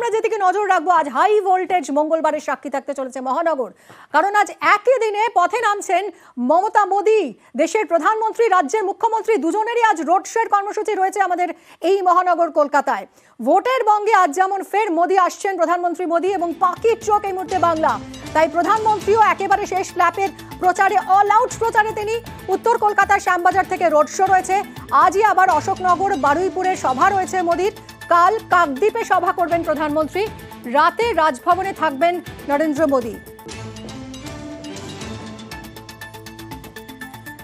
আমরা যেদিকে নজর রাখবো, আজ হাই ভোল্টেজ মঙ্গলবারের সাক্ষী থাকতে চলেছে মহানগর। কারণ আজ একই দিনে পথে নামছেন মমতা মোদী, দেশের প্রধানমন্ত্রী, রাজ্যের মুখ্যমন্ত্রী, দুজনেরই আজ রোড শোর কর্মসূচি রয়েছে আমাদের এই মহানগর কলকাতায়। ভোটের বঙ্গে আজ যেমন ফের মোদী আসছেন, প্রধানমন্ত্রী মোদী, এবং পাখির চোখ এই মুহূর্তে বাংলা। তাই প্রধানমন্ত্রীও একেবারে শেষ ল্যাপের প্রচারে, অল আউট প্রচারে তিনি। উত্তর কলকাতার শ্যামবাজার থেকে রোড শো রয়েছে, আজই আবার অশোকনগর, বারুইপুরে সভা রয়েছে মোদীর, কাল কাকদ্বীপে সভা করবেন প্রধানমন্ত্রী, রাতে রাজভবনে থাকবেন নরেন্দ্র মোদী।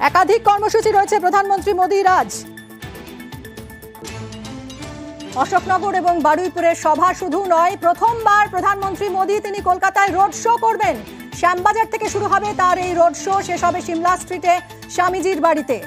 একাধিক কর্মসূচি রয়েছে প্রধানমন্ত্রী মোদীর আজ। অশোকনগর এবং বারুইপুরের সভা শুধু নয়, প্রথমবার প্রধানমন্ত্রী মোদী তিনি কলকাতায় রোড শো করবেন। শ্যামবাজার থেকে শুরু হবে তার এই রোড শো, শেষ হবে সিমলা স্ট্রিটে স্বামীজির বাড়িতে।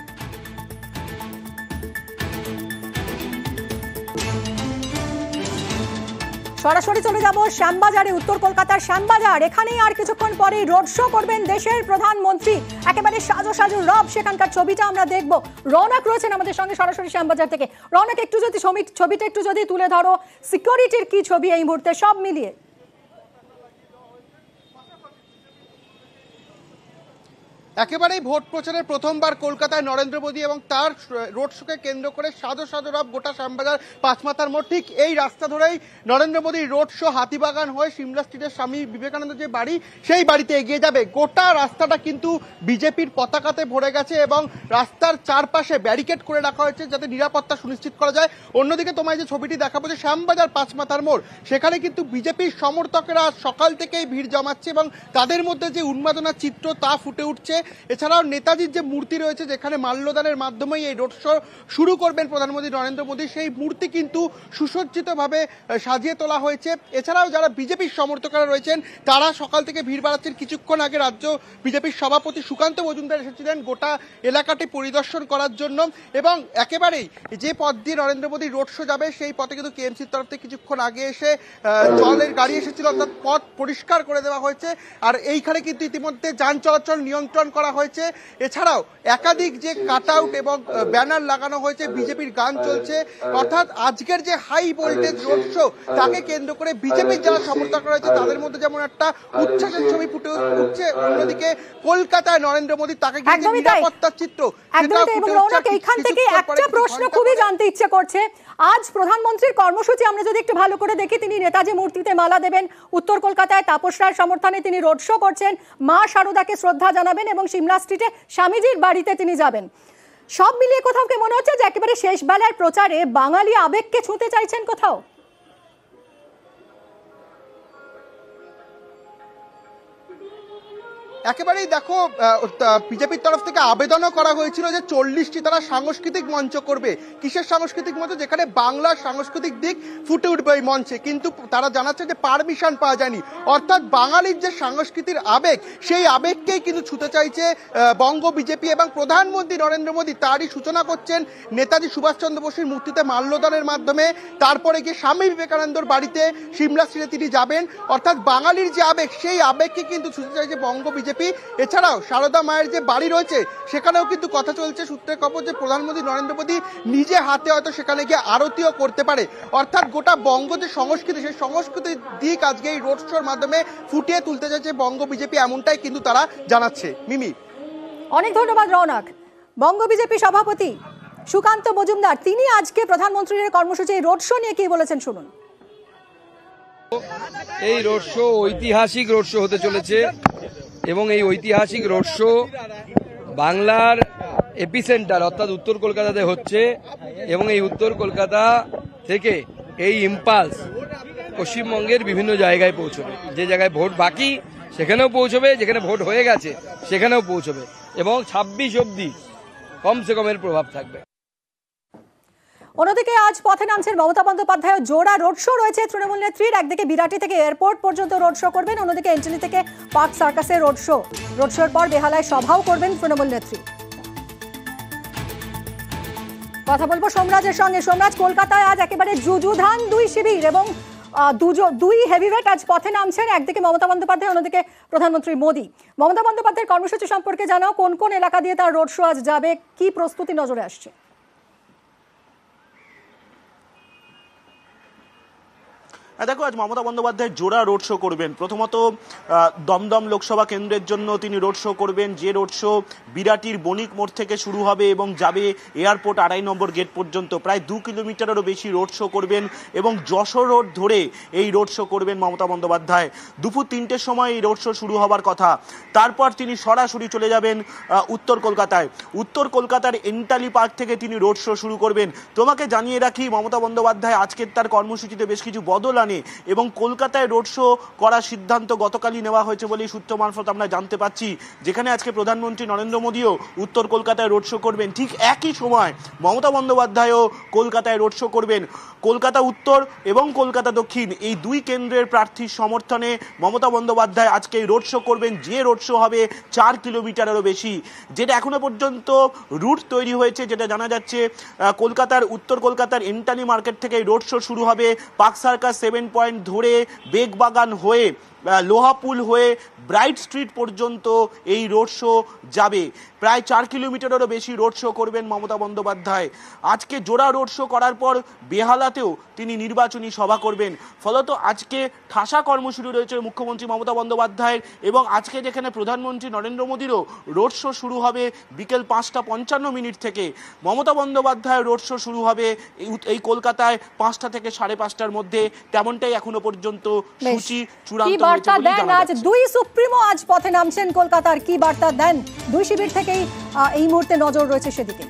সরাসরি চলে যাব শ্যামবাজারে, উত্তর কলকাতার শ্যামবাজার। এখানেই আর কিছুক্ষণ পরেই রোড শো করবেন দেশের প্রধানমন্ত্রী। একেবারে সাজো সাজো রব, সেখানকার ছবিটা আমরা দেখব। রৌনক রয়েছেন আমাদের সঙ্গে সরাসরি শ্যামবাজার থেকে। রৌনক, একটু যদি ছবিটা একটু যদি তুলে ধরো, সিকিউরিটির কি ছবি এই মুহূর্তে সব মিলিয়ে? একেবারেই ভোট প্রচারের প্রথমবার কলকাতায় নরেন্দ্র মোদী এবং তার রোড শোকে কেন্দ্র করে সাজো সাজো রব গোটা শ্যামবাজার পাঁচমাথার মোড়। ঠিক এই রাস্তা ধরেই নরেন্দ্র মোদীর রোড শো হাতিবাগান হয়ে সিমলা স্ট্রিটের স্বামী বিবেকানন্দ যে বাড়ি, সেই বাড়িতে এগিয়ে যাবে। গোটা রাস্তাটা কিন্তু বিজেপির পতাকাতে ভরে গেছে এবং রাস্তার চারপাশে ব্যারিকেড করে রাখা হয়েছে যাতে নিরাপত্তা সুনিশ্চিত করা যায়। অন্যদিকে তোমায় যে ছবিটি দেখাবো, যে শ্যামবাজার পাঁচমাথার মোড়, সেখানে কিন্তু বিজেপির সমর্থকেরা সকাল থেকেই ভিড় জমাচ্ছে এবং তাদের মধ্যে যে উন্মাদনার চিত্র তা ফুটে উঠছে। এছাড়াও নেতাজির যে মূর্তি রয়েছে, যেখানে মাল্যদানের মাধ্যমেই এই রোড শো শুরু করবেন প্রধানমন্ত্রী নরেন্দ্র মোদী, সেই মূর্তি কিন্তু সুসজ্জিতভাবে সাজিয়ে তোলা হয়েছে। এছাড়াও যারা বিজেপির সমর্থকরা রয়েছেন তারা সকাল থেকে ভিড় বাড়াচ্ছেন। কিছুক্ষণ আগে রাজ্য বিজেপির সভাপতি সুকান্ত মজুমদার এসেছিলেন গোটা এলাকাটি পরিদর্শন করার জন্য। এবং একেবারেই যে পথ দিয়ে নরেন্দ্র মোদী রোড শো যাবে, সেই পথে কিন্তু কেএমসির তরফ থেকে কিছুক্ষণ আগে এসে জলের গাড়ি এসেছিল, অর্থাৎ পথ পরিষ্কার করে দেওয়া হয়েছে। আর এইখানে কিন্তু ইতিমধ্যে যান চলাচল নিয়ন্ত্রণ করা হয়েছে। এছাড়াও একাধিক যে কাট আউট এবং ব্যানার লাগানো হয়েছে, বিজেপির গান চলছে। অর্থাৎ আজকের যে হাই ভোল্টেজ রোড শো, তাকে কেন্দ্র করে বিজেপির যারা সমর্থক রয়েছে তাদের মধ্যে যেমন একটা উচ্ছ্বাসের ছবি ফুটে উঠছে, অন্যদিকে কলকাতায় নরেন্দ্র মোদী তাকে নিরাপত্তার চিত্র। এইখান থেকে একটা প্রশ্ন খুবই জানতে ইচ্ছে করছে, আজ প্রধানমন্ত্রীর কর্মসূচি আমরা যদি একটু ভালো করে দেখি, তিনি নেতাজি মূর্তিতে মালা দেবেন, উত্তর কলকাতায় তাপস রায়ের সমর্থনে তিনি রোড শো করছেন, মা শারদাকে শ্রদ্ধা জানাবেন এবং সিমলা স্ট্রিটে স্বামীজির বাড়িতে তিনি যাবেন। সব মিলিয়ে কোথাও কি মনে হচ্ছে যে একেবারে শেষ বেলার প্রচারে বাঙালি আবেগকে ছুঁতে চাইছেন কোথাও? একেবারেই দেখো, বিজেপির তরফ থেকে আবেদনও করা হয়েছিল যে 40টি তারা সাংস্কৃতিক মঞ্চ করবে। কিসের সাংস্কৃতিক মঞ্চ? যেখানে বাংলার সাংস্কৃতিক দিক ফুটে উঠবে ওই মঞ্চে। কিন্তু তারা জানাচ্ছে যে পারমিশন পাওয়া যায়নি। অর্থাৎ বাঙালির যে সংস্কৃতির আবেগ, সেই আবেগকেই কিন্তু ছুঁতে চাইছে বঙ্গ বিজেপি এবং প্রধানমন্ত্রী নরেন্দ্র মোদী তারই সূচনা করছেন নেতাজি সুভাষচন্দ্র বসুর মূর্তিতে মাল্যদানের মাধ্যমে। তারপরে গিয়ে স্বামী বিবেকানন্দর বাড়িতে সিমলা স্ট্রিটে তিনি যাবেন। অর্থাৎ বাঙালির যে আবেগ, সেই আবেগকে কিন্তু ছুঁতে চাইছে বঙ্গ বিজেপি। এছাড়াও সারদা মায়ের যে বাড়ি রয়েছে, সেখানেও কিন্তু কথা চলছে সূত্রের খবর যে প্রধানমন্ত্রী নরেন্দ্র মোদী নিজে হাতে হয়তো সেখানে গিয়ে আরতিও করতে পারে। অর্থাৎ গোটা বঙ্গ যে সংস্কৃতি, সেই সংস্কৃতির দিক আজকে এই রোড শোর মাধ্যমে ফুটিয়ে তুলতে চাইছে বঙ্গ বিজেপি, এমনটাই কিন্তু তারা জানাচ্ছে। মিমি, অনেক ধন্যবাদ রৌনক। বঙ্গ বিজেপি সভাপতি সুকান্ত মজুমদার তিনি আজকে প্রধানমন্ত্রীর কর্মসূচি রোড শো নিয়ে কি বলেছেন শুনুন। এই রোড শো ঐতিহাসিক রোড শো হতে চলেছে এবং এই ঐতিহাসিক রোড শো বাংলার এপিসেন্টার অর্থাৎ উত্তর কলকাতাতে হচ্ছে এবং এই উত্তর কলকাতা থেকে এই ইম্পালস পশ্চিমবঙ্গের বিভিন্ন জায়গায় পৌঁছবে। যে জায়গায় ভোট বাকি সেখানেও পৌঁছবে, যেখানে ভোট হয়ে গেছে সেখানেও পৌঁছবে এবং 26 অবধি কমসে কমের প্রভাব থাকবে। অন্যদিকে আজ পথে নামছেন মমতা বন্দ্যোপাধ্যায়। জোড়া রোড শো রয়েছে তৃণমূল নেত্রীর। একদিকে বিরাটি থেকে এয়ারপোর্ট পর্যন্ত রোড শো করবেন, অন্যদিকে এন্টনি থেকে পার্ক সার্কাসে রোড শো। রোড শোর পর বেহালায় সভাও করবেন তৃণমূল নেত্রী। কথা বলবো সোমরাজের সঙ্গে। সোমরাজ, কলকাতায় আজ একেবারে যুযুধান দুই শিবির এবং দুই হেভিওয়েট আজ পথে নামছেন, একদিকে মমতা বন্দ্যোপাধ্যায়, অন্যদিকে প্রধানমন্ত্রী মোদী। মমতা বন্দ্যোপাধ্যায়ের কর্মসূচি সম্পর্কে জানাও, কোন কোন এলাকা দিয়ে তার রোড শো আজ যাবে, কি প্রস্তুতি নজরে আসছে? দেখো, আজ মমতা বন্দ্যোপাধ্যায় জোড়া রোড শো করবেন। প্রথমত দমদম লোকসভা কেন্দ্রের জন্য তিনি রোড শো করবেন, যে রোড শো বিরাটির বণিক মোড় থেকে শুরু হবে এবং যাবে এয়ারপোর্ট 2.5 নম্বর গেট পর্যন্ত। প্রায় 2 কিলোমিটারেরও বেশি রোড শো করবেন এবং যশোর রোড ধরে এই রোড শো করবেন মমতা বন্দ্যোপাধ্যায়। দুপুর 3টের সময় এই রোড শো শুরু হবার কথা। তারপর তিনি সরাসরি চলে যাবেন উত্তর কলকাতায়। উত্তর কলকাতার এন্টালি পার্ক থেকে তিনি রোড শো শুরু করবেন। তোমাকে জানিয়ে রাখি, মমতা বন্দ্যোপাধ্যায় আজকের তার কর্মসূচিতে বেশ কিছু বদল আনে এবং কলকাতায় রোড শো করার সিদ্ধান্ত গতকালই নেওয়া হয়েছে বলে সূত্র মারফত আমরা জানতে পাচ্ছি। যেখানে আজকে প্রধানমন্ত্রী নরেন্দ্র মোদীও উত্তর কলকাতায় রোড শো করবেন, ঠিক একই সময় মমতা বন্দ্যোপাধ্যায়ও কলকাতায় রোড শো করবেন। কলকাতা উত্তর এবং কলকাতা দক্ষিণ এই 2 কেন্দ্রের প্রার্থীর সমর্থনে মমতা বন্দ্যোপাধ্যায় আজকে রোড শো করবেন, যে রোড শো হবে 4 কিলোমিটারেরও বেশি। যেটা এখনো পর্যন্ত রুট তৈরি হয়েছে, যেটা জানা যাচ্ছে কলকাতার উত্তর কলকাতার এন্টানি মার্কেট থেকে রোড শো শুরু হবে, পার্ক সার্কাস 7 পয়েন্ট ধরে বেগবাগান হয়ে লোহাপুল হয়ে ব্রাইট স্ট্রিট পর্যন্ত এই রোড শো যাবে। প্রায় 4 কিলোমিটারেরও বেশি রোড শো করবেন মমতা বন্দ্যোপাধ্যায়। আজকে জোড়া রোড শো করার পর বেহালাতেও তিনি নির্বাচনী সভা করবেন। ফলত আজকে ঠাসা কর্মসূচি রয়েছে মুখ্যমন্ত্রী মমতা বন্দ্যোপাধ্যায়ের এবং আজকে যেখানে প্রধানমন্ত্রী নরেন্দ্র মোদীরও রোড শো শুরু হবে বিকেল 5:55 থেকে, মমতা বন্দ্যোপাধ্যায়ের রোড শো শুরু হবে এই কলকাতায় 5টা থেকে 5:30টার মধ্যে। তেমনটাই এখনো পর্যন্ত সূচি চূড়ান্ত হয়েছে বার্তা বলে দেন জানা আজ যাচ্ছে। 2 সুপ্রিমো আজ পথে নামছেন কলকাতার, কি বার্তা দেন? 2 শিবির থেকেই এই মুহূর্তে নজর রয়েছে সেদিকে।